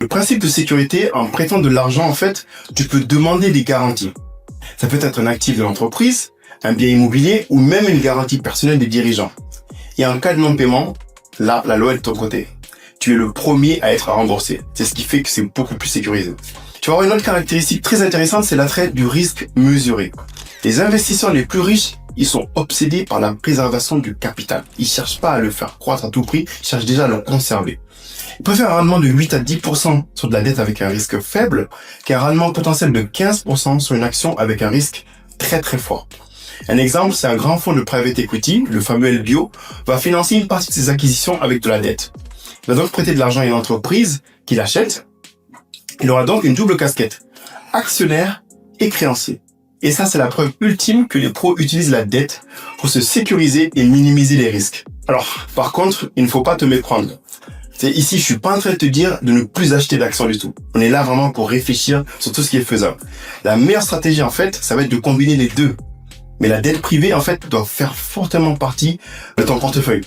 Le principe de sécurité, en prêtant de l'argent, en fait, tu peux demander des garanties. Ça peut être un actif de l'entreprise, un bien immobilier ou même une garantie personnelle des dirigeants. Et en cas de non-paiement, là, la loi est de ton côté. Tu es le premier à être remboursé. C'est ce qui fait que c'est beaucoup plus sécurisé. Tu vas avoir une autre caractéristique très intéressante, c'est l'attrait du risque mesuré. Les investisseurs les plus riches, ils sont obsédés par la préservation du capital. Ils cherchent pas à le faire croître à tout prix, ils cherchent déjà à le conserver. Ils préfèrent un rendement de 8 à 10% sur de la dette avec un risque faible qu'un rendement potentiel de 15% sur une action avec un risque très très fort. Un exemple, c'est un grand fonds de private equity, le fameux LBO, va financer une partie de ses acquisitions avec de la dette. Il va donc prêter de l'argent à une entreprise qui l'achète. Il aura donc une double casquette, actionnaire et créancier. Et ça, c'est la preuve ultime que les pros utilisent la dette pour se sécuriser et minimiser les risques. Alors, par contre, il ne faut pas te méprendre. Ici, je suis pas en train de te dire de ne plus acheter d'actions du tout. On est là vraiment pour réfléchir sur tout ce qui est faisable. La meilleure stratégie, en fait, ça va être de combiner les deux. Mais la dette privée, en fait, doit faire fortement partie de ton portefeuille.